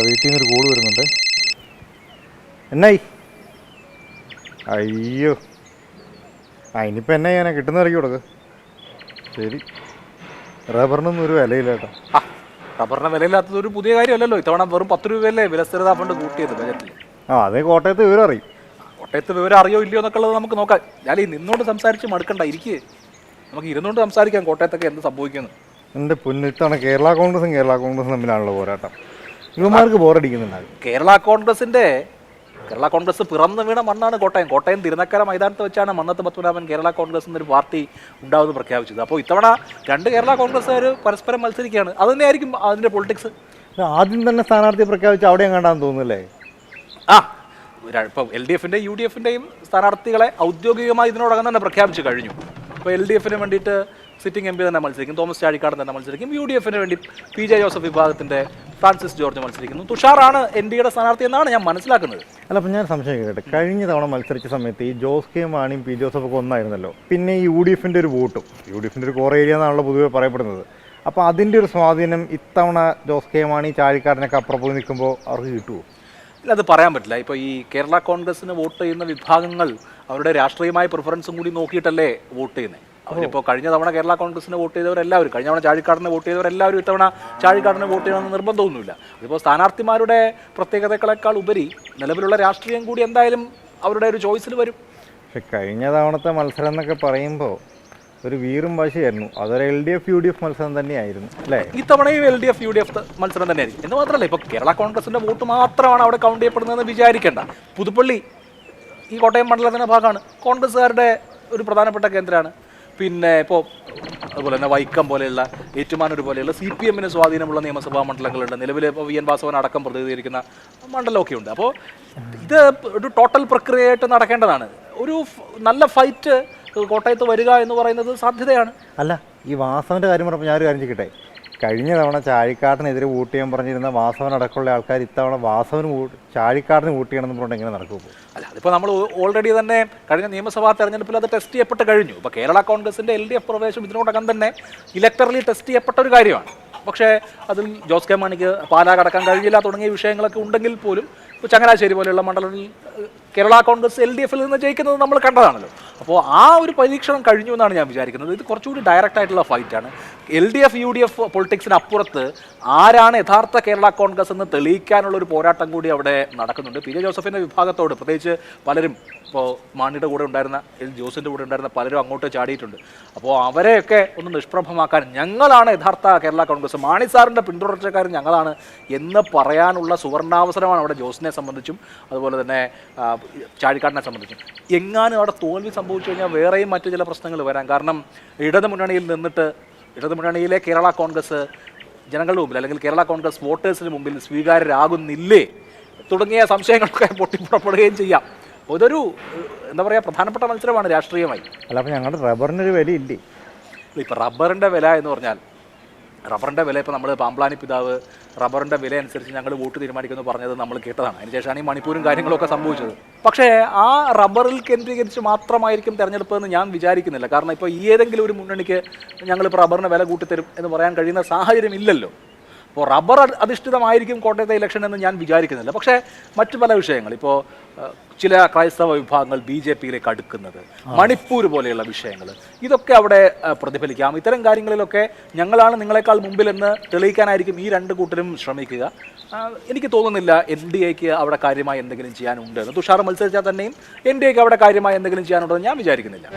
വീട്ടിൽ നിന്നൊരു കോള് വരുന്നുണ്ട്. എന്നായി? അയ്യോ, ഇനിയിപ്പോൾ എന്നാ ചെയ്യാനാ? കിട്ടുന്ന ഇറക്കി കൊടുക്ക്. ശരി, റബ്ബറിനൊന്നും ഒരു വിലയില്ല കേട്ടോ. റബ്ബറിന് വിലയില്ലാത്തത് ഒരു പുതിയ കാര്യമല്ലല്ലോ. ഇത്തവണ വെറും 10 രൂപയല്ലേ വിലസ്ഥിരതാ ഫണ്ട് കൂട്ടിയത് ബജറ്റിൽ. അതേ കോട്ടയത്ത് വിവരം അറിയും. കോട്ടയത്ത് വിവരം അറിയോ ഇല്ലയോ എന്നൊക്കെ ഉള്ളത് നമുക്ക് നോക്കാം. ഞാൻ ഈ നിന്നോണ്ട് സംസാരിച്ച് മടുക്കണ്ട, ഇരിക്കുക. നമുക്ക് ഇരുന്നുകൊണ്ട് സംസാരിക്കാം കോട്ടയത്തൊക്കെ എന്ത് സംഭവിക്കുന്നു. എൻ്റെ പൊന്നിത്താണ് കേരള കോൺഗ്രസും തമ്മിലാണല്ലോ പോരാട്ടം. ഇവന്മാർക്ക് ബോറടിക്കുന്നുണ്ടാകും. കേരള കോൺഗ്രസ് പിറന്നു വീണ മണ്ണാണ് കോട്ടയം. കോട്ടയം തിരുനക്കര മൈതാനത്ത് വെച്ചാണ് മന്നത്ത് പത്മനാഭൻ കേരള കോൺഗ്രസ് എന്നൊരു പാർട്ടി ഉണ്ടാവുമെന്ന് പ്രഖ്യാപിച്ചത്. അപ്പോൾ ഇത്തവണ രണ്ട് കേരള കോൺഗ്രസ്സുകാർ പരസ്പരം മത്സരിക്കുകയാണ്. അത് തന്നെയായിരിക്കും അതിൻ്റെ പൊളിറ്റിക്സ്. ആദ്യം തന്നെ സ്ഥാനാർത്ഥിയെ പ്രഖ്യാപിച്ച് അവിടെയും കണ്ടാന്ന് തോന്നുന്നല്ലേ? ഇപ്പോൾ LDFിൻ്റെയും UDFിൻ്റെയും സ്ഥാനാർത്ഥികളെ ഔദ്യോഗികമായി ഇതിനോടകം തന്നെ പ്രഖ്യാപിച്ച് കഴിഞ്ഞു. ഇപ്പോൾ LDFിന് വേണ്ടിയിട്ട് സിറ്റിംഗ് MP തന്നെ മത്സരിക്കും, തോമസ് ചാഴിക്കാടൻ തന്നെ മത്സരിക്കും. UDFിന് വേണ്ടി PJ ജോസഫ് വിഭാഗത്തിൻ്റെ ഫ്രാൻസിസ് ജോർജ് മത്സരിക്കുന്നു. തുഷാറാണ് NDയുടെ സ്ഥാനാർത്ഥി എന്നാണ് ഞാൻ മനസ്സിലാക്കുന്നത്. അല്ല, അപ്പം ഞാൻ സംശയം കേട്ടെ, കഴിഞ്ഞ തവണ മത്സരിച്ച സമയത്ത് ഈ ജോസ് കെ മാണിയും P ജോസഫൊക്കെ ഒന്നായിരുന്നല്ലോ. പിന്നെ ഈ UDFിൻ്റെ ഒരു വോട്ടും, UDFിൻ്റെ ഒരു കോർ ഏരിയ എന്നാണല്ലോ പൊതുവെ പറയപ്പെടുന്നത്. അപ്പോൾ അതിൻ്റെ ഒരു സ്വാധീനം ഇത്തവണ ജോസ് കെ മാണി ചാഴിക്കാടനൊക്കെ അപ്പുറം പോയി നിൽക്കുമ്പോൾ അവർക്ക് കിട്ടുമോ? ഇല്ല, അത് പറയാൻ പറ്റില്ല. ഇപ്പോൾ ഈ കേരള കോൺഗ്രസ്സിന് വോട്ട് ചെയ്യുന്ന വിഭാഗങ്ങൾ അവരുടെ രാഷ്ട്രീയമായ പ്രിഫറൻസും കൂടി നോക്കിയിട്ടല്ലേ വോട്ട് ചെയ്യുന്നത്. അവരിപ്പോൾ കഴിഞ്ഞ തവണ കേരള കോൺഗ്രസിന് വോട്ട് ചെയ്തവരെല്ലാവരും, കഴിഞ്ഞ തവണ ചാഴിക്കാടന് വോട്ട് ചെയ്തവരെല്ലാവരും ഇത്തവണ ചാഴിക്കാടന് വോട്ട് ചെയ്യണമെന്ന് നിർബന്ധമൊന്നുമില്ല. അതിപ്പോൾ സ്ഥാനാർത്ഥിമാരുടെ പ്രത്യേകതകളെക്കാൾ ഉപരി നിലവിലുള്ള രാഷ്ട്രീയം കൂടി എന്തായാലും അവരുടെ ഒരു ചോയ്സിൽ വരും. പക്ഷെ കഴിഞ്ഞ തവണത്തെ മത്സരം എന്നൊക്കെ പറയുമ്പോൾ ഒരു വീറും വാശിയായിരുന്നു. അതൊരു LDF UDF മത്സരം തന്നെയായിരുന്നു അല്ലേ? ഇത്തവണയും LDF UDF മത്സരം തന്നെയായിരിക്കും എന്ന് മാത്രമല്ല, ഇപ്പോൾ കേരള കോൺഗ്രസിൻ്റെ വോട്ട് മാത്രമാണ് അവിടെ കൗണ്ട് ചെയ്യപ്പെടുന്നതെന്ന് വിചാരിക്കേണ്ട. പുതുപ്പള്ളി ഈ കോട്ടയം മണ്ഡലത്തിൻ്റെ ഭാഗമാണ്, കോൺഗ്രസ്സുകാരുടെ ഒരു പ്രധാനപ്പെട്ട കേന്ദ്രമാണ്. പിന്നെ ഇപ്പോൾ അതുപോലെ തന്നെ വൈക്കം പോലെയുള്ള, ഏറ്റുമാനൂർ പോലെയുള്ള CPMന് സ്വാധീനമുള്ള നിയമസഭാ മണ്ഡലങ്ങളുണ്ട്. നിലവിൽ ഇപ്പോൾ VN വാസവൻ അടക്കം പ്രതിനിധീകരിക്കുന്ന മണ്ഡലമൊക്കെ ഉണ്ട്. അപ്പോൾ ഇത് ഒരു ടോട്ടൽ പ്രക്രിയയായിട്ട് നടക്കേണ്ടതാണ്. ഒരു നല്ല ഫൈറ്റ് കോട്ടയത്ത് വരിക എന്ന് പറയുന്നത് സാധ്യതയാണ്. അല്ല, ഈ വാസവൻ്റെ കാര്യം പറഞ്ഞപ്പോൾ ഞാനൊരു കാര്യം ചെയ്യട്ടെ. കഴിഞ്ഞ തവണ ചാഴിക്കാടിനെതിരെ വോട്ട് ചെയ്യാൻ പറഞ്ഞിരുന്ന വാസവൻ അടക്കമുള്ള ആൾക്കാർ ഇത്തവണ ചാഴിക്കാടിന് വോട്ട് ചെയ്യണമെന്ന് പറഞ്ഞിട്ട് എങ്ങനെ നടക്കുമ്പോൾ? അല്ല, അതിപ്പോൾ നമ്മൾ ഓൾറെഡി തന്നെ കഴിഞ്ഞ നിയമസഭാ തെരഞ്ഞെടുപ്പിൽ അത് ടെസ്റ്റ് ചെയ്യപ്പെട്ട് കഴിഞ്ഞു. ഇപ്പോൾ കേരള കോൺഗ്രസിൻ്റെ LDF പ്രവേശം ഇതിനോടകം തന്നെ ഇലക്ടറലി ടെസ്റ്റ് ചെയ്യപ്പെട്ട ഒരു കാര്യമാണ്. പക്ഷേ അതിൽ ജോസ് കെ മാണിക്ക് പാലാ കടക്കാൻ കഴിഞ്ഞില്ല തുടങ്ങിയ വിഷയങ്ങളൊക്കെ ഉണ്ടെങ്കിൽ പോലും ഇപ്പോൾ ചങ്ങനാശ്ശേരി പോലെയുള്ള മണ്ഡലങ്ങളിൽ കേരള കോൺഗ്രസ് LDFിൽ നിന്ന് ജയിക്കുന്നത് നമ്മൾ കണ്ടതാണല്ലോ. അപ്പോൾ ആ ഒരു പരീക്ഷണം കഴിഞ്ഞു എന്നാണ് ഞാൻ വിചാരിക്കുന്നത്. ഇത് കുറച്ചുകൂടി ഡയറക്റ്റ് ആയിട്ടുള്ള ഫൈറ്റാണ്. LDF UDF പൊളിറ്റിക്സിന് അപ്പുറത്ത് ആരാണ് യഥാർത്ഥ കേരള കോൺഗ്രസ് എന്ന് തെളിയിക്കാനുള്ള ഒരു പോരാട്ടം കൂടി അവിടെ നടക്കുന്നുണ്ട്. PJ ജോസഫിൻ്റെ വിഭാഗത്തോട് പ്രത്യേകിച്ച് പലരും, ഇപ്പോൾ മാണിയുടെ കൂടെ ഉണ്ടായിരുന്ന ജോസിൻ്റെ കൂടെ ഉണ്ടായിരുന്ന പലരും അങ്ങോട്ട് ചാടിയിട്ടുണ്ട്. അപ്പോൾ അവരെയൊക്കെ ഒന്ന് നിഷ്പ്രഭമാക്കാൻ ഞങ്ങളാണ് യഥാർത്ഥ കേരള കോൺഗ്രസ്, മാണി സാറിൻ്റെ പിന്തുടർച്ചക്കാരൻ ഞങ്ങളാണ് എന്ന് പറയാനുള്ള സുവർണാവസരമാണ് അവിടെ ജോസിനെ സംബന്ധിച്ചും അതുപോലെ തന്നെ ചാഴിക്കാടിനെ സംബന്ധിച്ചും. എങ്ങാനും അവിടെ തോൽവി സംഭവിച്ചു കഴിഞ്ഞാൽ വേറെയും മറ്റു ചില പ്രശ്നങ്ങൾ വരാം. കാരണം ഇടതുമുന്നണിയിലെ കേരള കോൺഗ്രസ് ജനങ്ങളുടെ മുമ്പിൽ, അല്ലെങ്കിൽ കേരള കോൺഗ്രസ് വോട്ടേഴ്സിന് മുമ്പിൽ സ്വീകാര്യരാകുന്നില്ലേ തുടങ്ങിയ സംശയങ്ങളൊക്കെ പൊട്ടിപ്പുറപ്പെടുകയും ചെയ്യാം. ഇതൊരു എന്താ പറയുക, പ്രധാനപ്പെട്ട മത്സരമാണ് രാഷ്ട്രീയമായി. അല്ല, അപ്പോൾ ഞങ്ങളുടെ റബ്ബറിനൊരു വിലയില്ലേ? ഇപ്പോൾ റബ്ബറിൻ്റെ വില എന്ന് പറഞ്ഞാൽ, റബ്ബറിൻ്റെ വില ഇപ്പോൾ നമ്മൾ പാമ്പ്ലാനി പിതാവ് റബ്ബറിൻ്റെ വില അനുസരിച്ച് ഞങ്ങൾ വോട്ട് തീരുമാനിക്കുമെന്ന് പറഞ്ഞത് നമ്മൾ കേട്ടതാണ്. അതിനുശേഷമാണ് ഈ മണിപ്പൂരും കാര്യങ്ങളൊക്കെ സംഭവിച്ചത്. പക്ഷേ ആ റബ്ബറിൽ കേന്ദ്രീകരിച്ച് മാത്രമായിരിക്കും തെരഞ്ഞെടുപ്പ് എന്ന് ഞാൻ വിചാരിക്കുന്നില്ല. കാരണം ഇപ്പോൾ ഏതെങ്കിലും ഒരു മുന്നണിക്ക് ഞങ്ങളിപ്പോൾ റബ്ബറിന് വില കൂട്ടിത്തരും എന്ന് പറയാൻ കഴിയുന്ന സാഹചര്യം ഇല്ലല്ലോ. അപ്പോൾ റബ്ബർ അധിഷ്ഠിതമായിരിക്കും കോട്ടയത്തെ ഇലക്ഷൻ എന്ന് ഞാൻ വിചാരിക്കുന്നില്ല. പക്ഷേ മറ്റു പല വിഷയങ്ങൾ, ഇപ്പോൾ ചില ക്രൈസ്തവ വിഭാഗങ്ങൾ BJPയിലേക്ക് അടുക്കുന്നത്, മണിപ്പൂർ പോലെയുള്ള വിഷയങ്ങൾ, ഇതൊക്കെ അവിടെ പ്രതിഫലിക്കാം. ഇത്തരം കാര്യങ്ങളിലൊക്കെ ഞങ്ങളാണ് നിങ്ങളെക്കാൾ മുമ്പിലെന്ന് തെളിയിക്കാനായിരിക്കും ഈ രണ്ട് കൂട്ടരും ശ്രമിക്കുക. എനിക്ക് തോന്നുന്നില്ല NDAക്ക് അവിടെ കാര്യമായി എന്തെങ്കിലും ചെയ്യാനുണ്ട് എന്ന്. തുഷാർ മത്സരിച്ചാൽ തന്നെയും NDAക്ക് അവിടെ കാര്യമായി എന്തെങ്കിലും ചെയ്യാനുണ്ടെന്ന് ഞാൻ വിചാരിക്കുന്നില്ല.